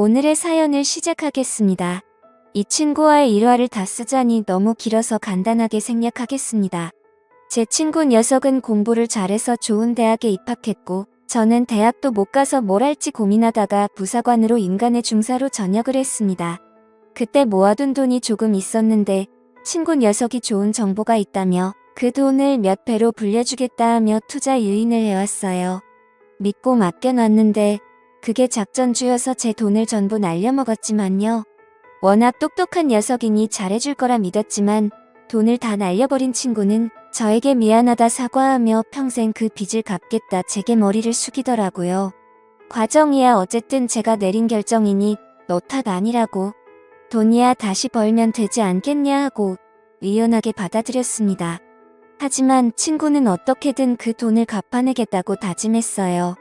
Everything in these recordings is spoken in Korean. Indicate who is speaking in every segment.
Speaker 1: 오늘의 사연을 시작하겠습니다. 이 친구와의 일화를 다 쓰자니 너무 길어서 간단하게 생략하겠습니다. 제 친구 녀석은 공부를 잘해서 좋은 대학에 입학했고 저는 대학도 못 가서 뭘 할지 고민하다가 부사관으로 인간의 중사로 전역을 했습니다. 그때 모아둔 돈이 조금 있었는데 친구 녀석이 좋은 정보가 있다며 그 돈을 몇 배로 불려주겠다 하며 투자 유인을 해왔어요. 믿고 맡겨놨는데 그게 작전주여서 제 돈을 전부 날려먹었지만요. 워낙 똑똑한 녀석이니 잘해줄 거라 믿었지만 돈을 다 날려버린 친구는 저에게 미안하다 사과하며 평생 그 빚을 갚겠다 제게 머리를 숙이더라고요. 과정이야 어쨌든 제가 내린 결정이니 너 탓 아니라고. 돈이야 다시 벌면 되지 않겠냐 하고 유연하게 받아들였습니다. 하지만 친구는 어떻게든 그 돈을 갚아내겠다고 다짐했어요.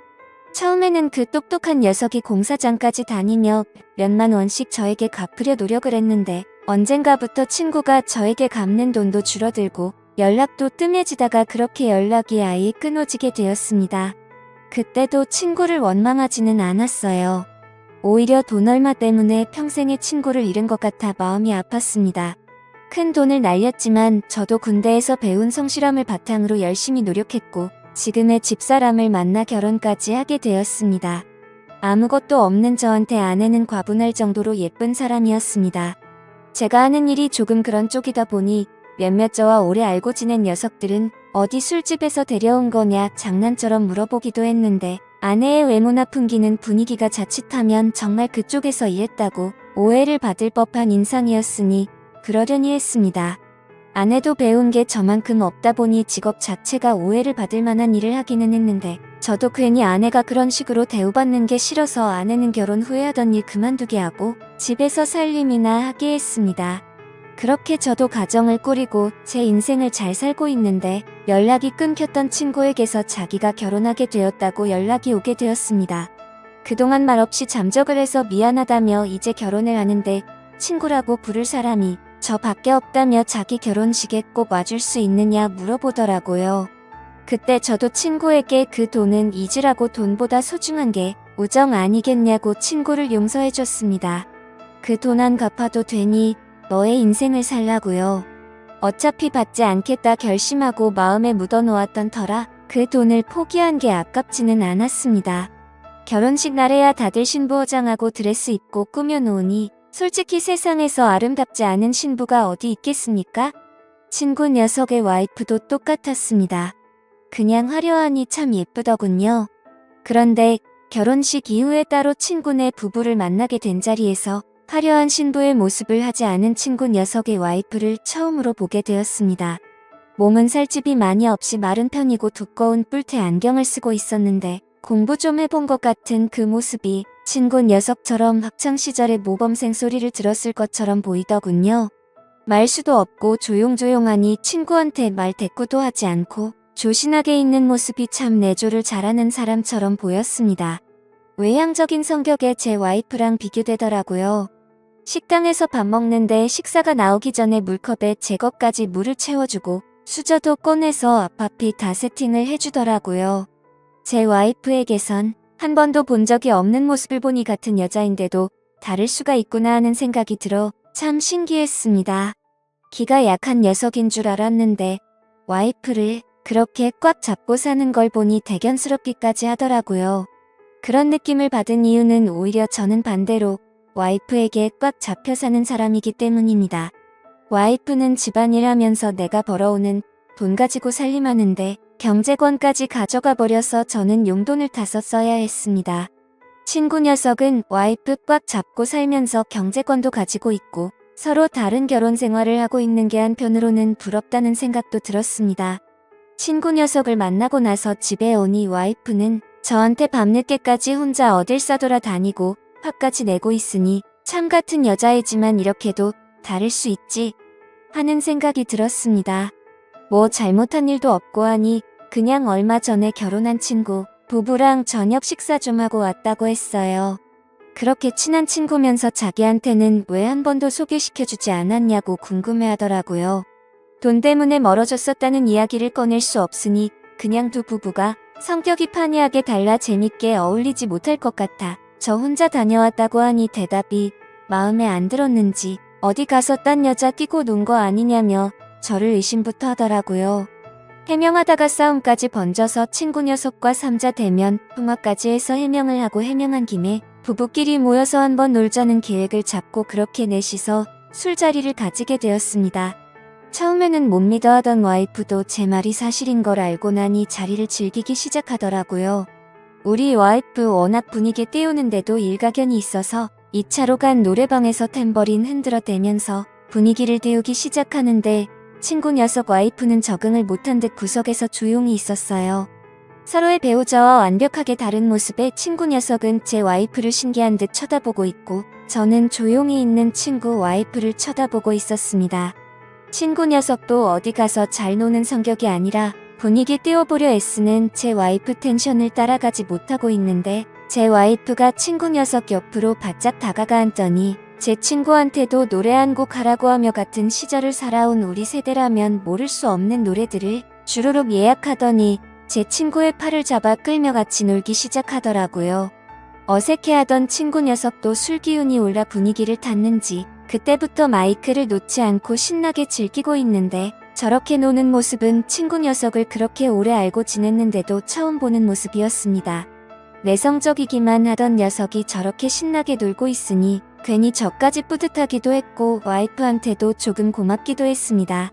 Speaker 1: 처음에는 그 똑똑한 녀석이 공사장까지 다니며 몇만 원씩 저에게 갚으려 노력을 했는데 언젠가부터 친구가 저에게 갚는 돈도 줄어들고 연락도 뜸해지다가 그렇게 연락이 아예 끊어지게 되었습니다. 그때도 친구를 원망하지는 않았어요. 오히려 돈 얼마 때문에 평생의 친구를 잃은 것 같아 마음이 아팠습니다. 큰 돈을 날렸지만 저도 군대에서 배운 성실함을 바탕으로 열심히 노력했고 지금의 집사람을 만나 결혼까지 하게 되었습니다. 아무것도 없는 저한테 아내는 과분할 정도로 예쁜 사람이었습니다. 제가 하는 일이 조금 그런 쪽이다 보니 몇몇 저와 오래 알고 지낸 녀석들은 어디 술집에서 데려온 거냐 장난처럼 물어보기도 했는데 아내의 외모나 풍기는 분위기가 자칫하면 정말 그쪽에서 일했다고 오해를 받을 법한 인상이었으니 그러려니 했습니다. 아내도 배운 게 저만큼 없다 보니 직업 자체가 오해를 받을 만한 일을 하기는 했는데 저도 괜히 아내가 그런 식으로 대우받는 게 싫어서 아내는 결혼 후에 하던 일 그만두게 하고 집에서 살림이나 하게 했습니다. 그렇게 저도 가정을 꾸리고 제 인생을 잘 살고 있는데 연락이 끊겼던 친구에게서 자기가 결혼하게 되었다고 연락이 오게 되었습니다. 그동안 말없이 잠적을 해서 미안하다며 이제 결혼을 하는데 친구라고 부를 사람이 저밖에 없다며 자기 결혼식에 꼭 와줄 수 있느냐 물어보더라고요. 그때 저도 친구에게 그 돈은 잊으라고 돈보다 소중한 게 우정 아니겠냐고 친구를 용서해줬습니다. 그 돈 안 갚아도 되니 너의 인생을 살라고요. 어차피 받지 않겠다 결심하고 마음에 묻어놓았던 터라 그 돈을 포기한 게 아깝지는 않았습니다. 결혼식 날에야 다들 신부 화장하고 드레스 입고 꾸며놓으니 솔직히 세상에서 아름답지 않은 신부가 어디 있겠습니까? 친구 녀석의 와이프도 똑같았습니다. 그냥 화려하니 참 예쁘더군요. 그런데 결혼식 이후에 따로 친구네 부부를 만나게 된 자리에서 화려한 신부의 모습을 하지 않은 친구 녀석의 와이프를 처음으로 보게 되었습니다. 몸은 살집이 많이 없이 마른 편이고 두꺼운 뿔테 안경을 쓰고 있었는데 공부 좀 해본 것 같은 그 모습이 친구 녀석처럼 학창시절에 모범생 소리를 들었을 것처럼 보이더군요. 말수도 없고 조용조용하니 친구한테 말 대꾸도 하지 않고 조신하게 있는 모습이 참 내조를 잘하는 사람처럼 보였습니다. 외향적인 성격의 제 와이프랑 비교되더라고요. 식당에서 밥 먹는데 식사가 나오기 전에 물컵에 제 것까지 물을 채워주고 수저도 꺼내서 앞앞이 다 세팅을 해주더라고요. 제 와이프에게선 한 번도 본 적이 없는 모습을 보니 같은 여자인데도 다를 수가 있구나 하는 생각이 들어 참 신기했습니다. 기가 약한 녀석인 줄 알았는데 와이프를 그렇게 꽉 잡고 사는 걸 보니 대견스럽기까지 하더라고요. 그런 느낌을 받은 이유는 오히려 저는 반대로 와이프에게 꽉 잡혀 사는 사람이기 때문입니다. 와이프는 집안일 하면서 내가 벌어오는 돈 가지고 살림하는데 경제권까지 가져가 버려서 저는 용돈을 타서 써야 했습니다. 친구 녀석은 와이프 꽉 잡고 살면서 경제권도 가지고 있고 서로 다른 결혼 생활을 하고 있는 게 한편으로는 부럽다는 생각도 들었습니다. 친구 녀석을 만나고 나서 집에 오니 와이프는 저한테 밤늦게까지 혼자 어딜 싸돌아 다니고 화까지 내고 있으니 참 같은 여자이지만 이렇게도 다를 수 있지 하는 생각이 들었습니다. 뭐 잘못한 일도 없고 하니 그냥 얼마 전에 결혼한 친구 부부랑 저녁 식사 좀 하고 왔다고 했어요. 그렇게 친한 친구면서 자기한테는 왜 한 번도 소개시켜주지 않았냐고 궁금해하더라고요. 돈 때문에 멀어졌었다는 이야기를 꺼낼 수 없으니 그냥 두 부부가 성격이 판이하게 달라 재밌게 어울리지 못할 것 같아 저 혼자 다녀왔다고 하니 대답이 마음에 안 들었는지 어디 가서 딴 여자 끼고 논 거 아니냐며 저를 의심부터 하더라고요. 해명하다가 싸움까지 번져서 친구 녀석과 삼자 대면 통화까지 해서 해명을 하고 해명한 김에 부부끼리 모여서 한번 놀자는 계획을 잡고 그렇게 넷이서 술자리를 가지게 되었습니다. 처음에는 못 믿어 하던 와이프도 제 말이 사실인 걸 알고 나니 자리를 즐기기 시작하더라고요. 우리 와이프 워낙 분위기 띄우는데도 일가견이 있어서 2차로 간 노래방에서 탬버린 흔들어 대면서 분위기를 띄우기 시작하는데 친구 녀석 와이프는 적응을 못한 듯 구석에서 조용히 있었어요. 서로의 배우자와 완벽하게 다른 모습의 친구 녀석은 제 와이프를 신기한 듯 쳐다보고 있고 저는 조용히 있는 친구 와이프를 쳐다보고 있었습니다. 친구 녀석도 어디 가서 잘 노는 성격이 아니라 분위기 띄워보려 애쓰는 제 와이프 텐션을 따라가지 못하고 있는데 제 와이프가 친구 녀석 옆으로 바짝 다가가 앉더니 제 친구한테도 노래 한 곡 하라고 하며 같은 시절을 살아온 우리 세대라면 모를 수 없는 노래들을 주르륵 예약하더니 제 친구의 팔을 잡아 끌며 같이 놀기 시작하더라고요. 어색해하던 친구 녀석도 술 기운이 올라 분위기를 탔는지 그때부터 마이크를 놓지 않고 신나게 즐기고 있는데 저렇게 노는 모습은 친구 녀석을 그렇게 오래 알고 지냈는데도 처음 보는 모습이었습니다. 내성적이기만 하던 녀석이 저렇게 신나게 놀고 있으니 괜히 저까지 뿌듯하기도 했고 와이프한테도 조금 고맙기도 했습니다.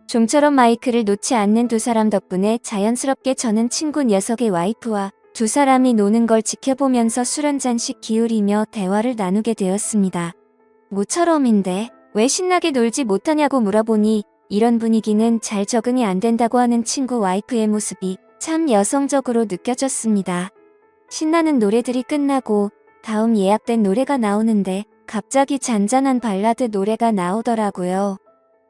Speaker 1: 좀처럼 마이크를 놓지 않는 두 사람 덕분에 자연스럽게 저는 친구 녀석의 와이프와 두 사람이 노는 걸 지켜보면서 술 한 잔씩 기울이며 대화를 나누게 되었습니다. 모처럼인데 왜 신나게 놀지 못하냐고 물어보니 이런 분위기는 잘 적응이 안 된다고 하는 친구 와이프의 모습이 참 여성적으로 느껴졌습니다. 신나는 노래들이 끝나고 다음 예약된 노래가 나오는데 갑자기 잔잔한 발라드 노래가 나오더라고요.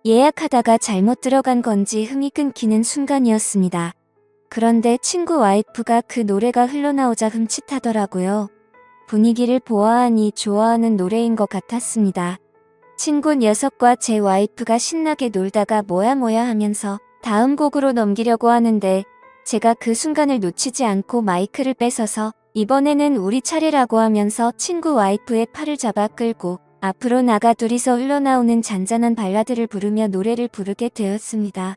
Speaker 1: 예약하다가 잘못 들어간 건지 흥이 끊기는 순간이었습니다. 그런데 친구 와이프가 그 노래가 흘러나오자 흠칫하더라고요. 분위기를 보아하니 좋아하는 노래인 것 같았습니다. 친구 녀석과 제 와이프가 신나게 놀다가 뭐야 하면서 다음 곡으로 넘기려고 하는데 제가 그 순간을 놓치지 않고 마이크를 뺏어서 이번에는 우리 차례라고 하면서 친구 와이프의 팔을 잡아 끌고 앞으로 나가 둘이서 흘러나오는 잔잔한 발라드를 부르며 노래를 부르게 되었습니다.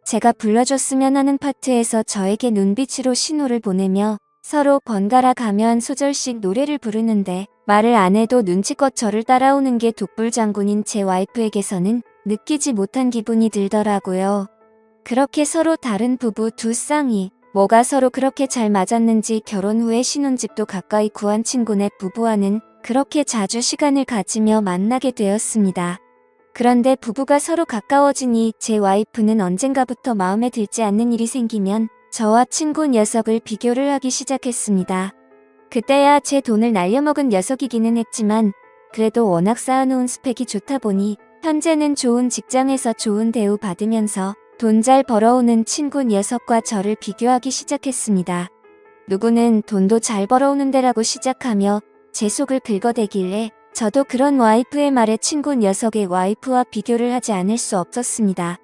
Speaker 1: 제가 불러줬으면 하는 파트에서 저에게 눈빛으로 신호를 보내며 서로 번갈아 가며 한 소절씩 노래를 부르는데 말을 안 해도 눈치껏 저를 따라오는 게 독불장군인 제 와이프에게서는 느끼지 못한 기분이 들더라고요. 그렇게 서로 다른 부부 두 쌍이 뭐가 서로 그렇게 잘 맞았는지 결혼 후에 신혼집도 가까이 구한 친구네 부부와는 그렇게 자주 시간을 가지며 만나게 되었습니다. 그런데 부부가 서로 가까워지니 제 와이프는 언젠가부터 마음에 들지 않는 일이 생기면 저와 친구 녀석을 비교를 하기 시작했습니다. 그때야 제 돈을 날려먹은 녀석이기는 했지만 그래도 워낙 쌓아놓은 스펙이 좋다 보니 현재는 좋은 직장에서 좋은 대우 받으면서 돈 잘 벌어오는 친구 녀석과 저를 비교하기 시작했습니다. 누구는 돈도 잘 벌어오는데라고 시작하며 제 속을 긁어대길래 저도 그런 와이프의 말에 친구 녀석의 와이프와 비교를 하지 않을 수 없었습니다.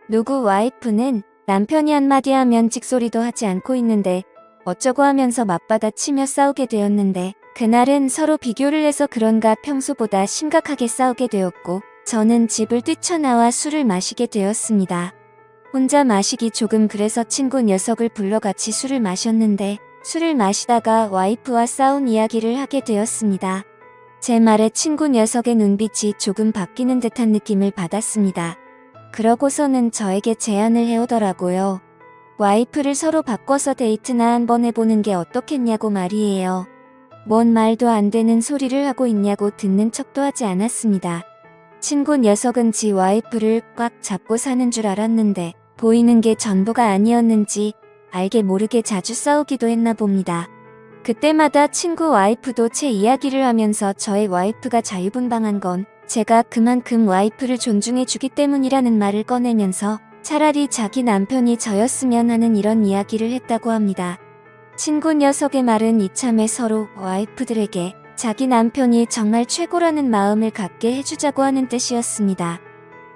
Speaker 1: 누구 와이프는 남편이 한마디 하면 찍소리도 하지 않고 있는데 어쩌고 하면서 맞받아치며 싸우게 되었는데 그날은 서로 비교를 해서 그런가 평소보다 심각하게 싸우게 되었고 저는 집을 뛰쳐나와 술을 마시게 되었습니다. 혼자 마시기 조금 그래서 친구 녀석을 불러 같이 술을 마셨는데 술을 마시다가 와이프와 싸운 이야기를 하게 되었습니다. 제 말에 친구 녀석의 눈빛이 조금 바뀌는 듯한 느낌을 받았습니다. 그러고서는 저에게 제안을 해오더라고요. 와이프를 서로 바꿔서 데이트나 한번 해보는 게 어떻겠냐고 말이에요. 뭔 말도 안 되는 소리를 하고 있냐고 듣는 척도 하지 않았습니다. 친구 녀석은 지 와이프를 꽉 잡고 사는 줄 알았는데 보이는 게 전부가 아니었는지 알게 모르게 자주 싸우기도 했나 봅니다. 그때마다 친구 와이프도 제 이야기를 하면서 저의 와이프가 자유분방한 건 제가 그만큼 와이프를 존중해주기 때문이라는 말을 꺼내면서 차라리 자기 남편이 저였으면 하는 이런 이야기를 했다고 합니다. 친구 녀석의 말은 이참에 서로 와이프들에게 자기 남편이 정말 최고라는 마음을 갖게 해주자고 하는 뜻이었습니다.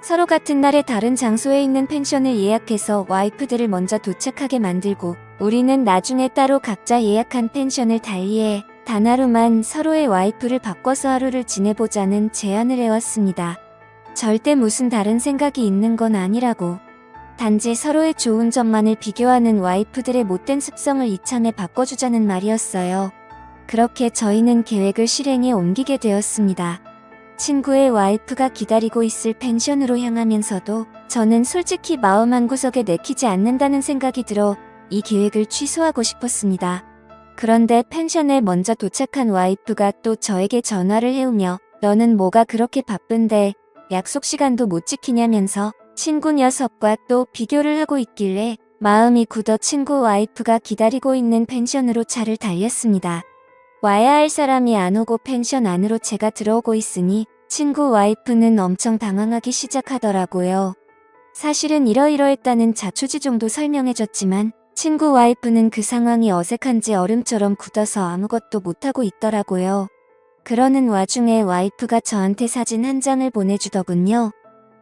Speaker 1: 서로 같은 날에 다른 장소에 있는 펜션을 예약해서 와이프들을 먼저 도착하게 만들고 우리는 나중에 따로 각자 예약한 펜션을 달리해 단 하루만 서로의 와이프를 바꿔서 하루를 지내보자는 제안을 해왔습니다. 절대 무슨 다른 생각이 있는 건 아니라고. 단지 서로의 좋은 점만을 비교하는 와이프들의 못된 습성을 이참에 바꿔주자는 말이었어요. 그렇게 저희는 계획을 실행에 옮기게 되었습니다. 친구의 와이프가 기다리고 있을 펜션으로 향하면서도 저는 솔직히 마음 한구석에 내키지 않는다는 생각이 들어 이 계획을 취소하고 싶었습니다. 그런데 펜션에 먼저 도착한 와이프가 또 저에게 전화를 해오며 너는 뭐가 그렇게 바쁜데 약속 시간도 못 지키냐면서 친구 녀석과 또 비교를 하고 있길래 마음이 굳어 친구 와이프가 기다리고 있는 펜션으로 차를 달렸습니다. 와야 할 사람이 안 오고 펜션 안으로 제가 들어오고 있으니 친구 와이프는 엄청 당황하기 시작하더라고요. 사실은 이러이러했다는 자초지 정도 설명해줬지만 친구 와이프는 그 상황이 어색한지 얼음처럼 굳어서 아무것도 못하고 있더라고요. 그러는 와중에 와이프가 저한테 사진 한 장을 보내주더군요.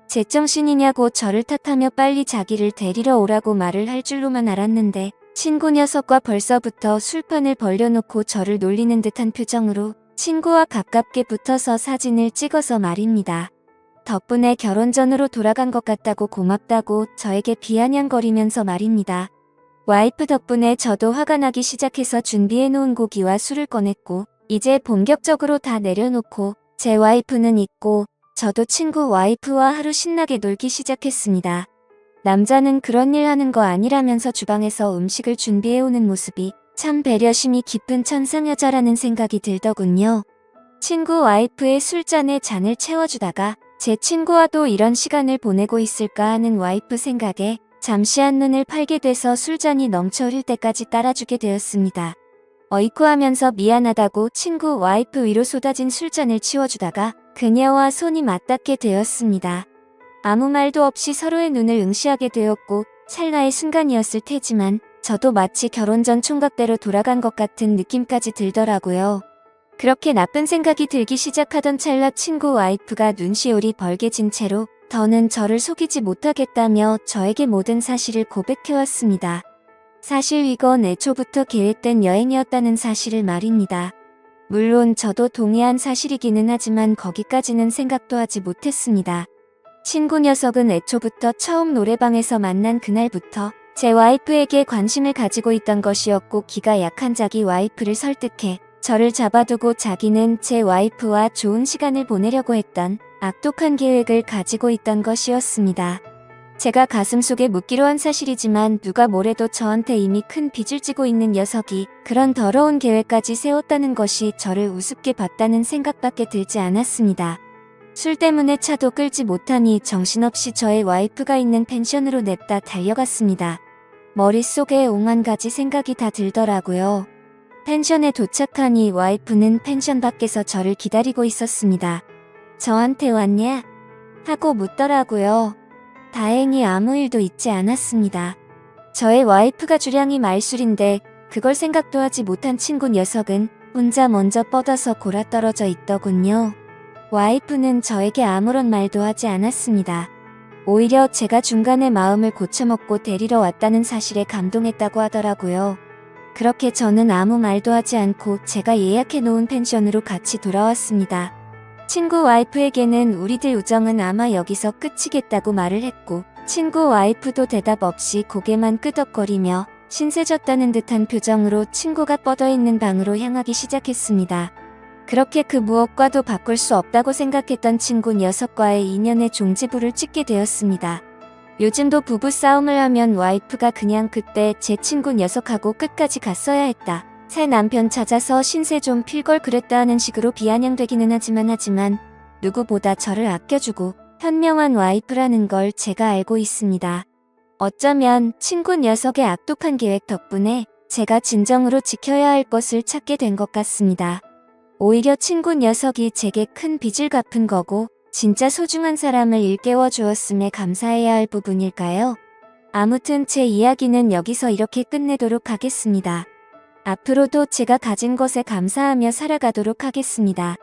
Speaker 1: 제정신이냐고 저를 탓하며 빨리 자기를 데리러 오라고 말을 할 줄로만 알았는데 친구 녀석과 벌써부터 술판을 벌려놓고 저를 놀리는 듯한 표정으로 친구와 가깝게 붙어서 사진을 찍어서 말입니다. 덕분에 결혼 전으로 돌아간 것 같다고 고맙다고 저에게 비아냥거리면서 말입니다. 와이프 덕분에 저도 화가 나기 시작해서 준비해놓은 고기와 술을 꺼냈고 이제 본격적으로 다 내려놓고 제 와이프는 있고 저도 친구 와이프와 하루 신나게 놀기 시작했습니다. 남자는 그런 일 하는 거 아니라면서 주방에서 음식을 준비해오는 모습이 참 배려심이 깊은 천상 여자라는 생각이 들더군요. 친구 와이프의 술잔에 잔을 채워주다가 제 친구와도 이런 시간을 보내고 있을까 하는 와이프 생각에 잠시 한눈을 팔게 돼서 술잔이 넘쳐 흐를 때까지 따라주게 되었습니다. 어이쿠 하면서 미안하다고 친구 와이프 위로 쏟아진 술잔을 치워주다가 그녀와 손이 맞닿게 되었습니다. 아무 말도 없이 서로의 눈을 응시하게 되었고 찰나의 순간이었을 테지만 저도 마치 결혼 전 총각대로 돌아간 것 같은 느낌까지 들더라고요. 그렇게 나쁜 생각이 들기 시작하던 찰나 친구 와이프가 눈시울이 벌게진 채로 더는 저를 속이지 못하겠다며 저에게 모든 사실을 고백해왔습니다. 사실 이건 애초부터 계획된 여행이었다는 사실을 말입니다. 물론 저도 동의한 사실이기는 하지만 거기까지는 생각도 하지 못했습니다. 친구 녀석은 애초부터 처음 노래방에서 만난 그날부터 제 와이프에게 관심을 가지고 있던 것이었고 기가 약한 자기 와이프를 설득해 저를 잡아두고 자기는 제 와이프와 좋은 시간을 보내려고 했던 악독한 계획을 가지고 있던 것이었습니다. 제가 가슴속에 묻기로 한 사실이지만 누가 뭐래도 저한테 이미 큰 빚을 지고 있는 녀석이 그런 더러운 계획까지 세웠다는 것이 저를 우습게 봤다는 생각밖에 들지 않았습니다. 술 때문에 차도 끌지 못하니 정신없이 저의 와이프가 있는 펜션으로 냅다 달려갔습니다. 머릿속에 오만 가지 생각이 다 들더라고요. 펜션에 도착하니 와이프는 펜션 밖에서 저를 기다리고 있었습니다. 저한테 왔냐? 하고 묻더라고요. 다행히 아무 일도 있지 않았습니다. 저의 와이프가 주량이 말술인데 그걸 생각도 하지 못한 친구 녀석은 혼자 먼저 뻗어서 골아떨어져 있더군요. 와이프는 저에게 아무런 말도 하지 않았습니다. 오히려 제가 중간에 마음을 고쳐먹고 데리러 왔다는 사실에 감동했다고 하더라고요. 그렇게 저는 아무 말도 하지 않고 제가 예약해놓은 펜션으로 같이 돌아왔습니다. 친구 와이프에게는 우리들 우정은 아마 여기서 끝이겠다고 말을 했고 친구 와이프도 대답 없이 고개만 끄덕거리며 신세졌다는 듯한 표정으로 친구가 뻗어있는 방으로 향하기 시작했습니다. 그렇게 그 무엇과도 바꿀 수 없다고 생각했던 친구 녀석과의 인연의 종지부를 찍게 되었습니다. 요즘도 부부싸움을 하면 와이프가 그냥 그때 제 친구 녀석하고 끝까지 갔어야 했다. 새 남편 찾아서 신세 좀 필 걸 그랬다 하는 식으로 비아냥되기는 하지만 누구보다 저를 아껴주고 현명한 와이프라는 걸 제가 알고 있습니다. 어쩌면 친구 녀석의 악독한 계획 덕분에 제가 진정으로 지켜야 할 것을 찾게 된 것 같습니다. 오히려 친구 녀석이 제게 큰 빚을 갚은 거고 진짜 소중한 사람을 일깨워 주었음에 감사해야 할 부분일까요? 아무튼 제 이야기는 여기서 이렇게 끝내도록 하겠습니다. 앞으로도 제가 가진 것에 감사하며 살아가도록 하겠습니다.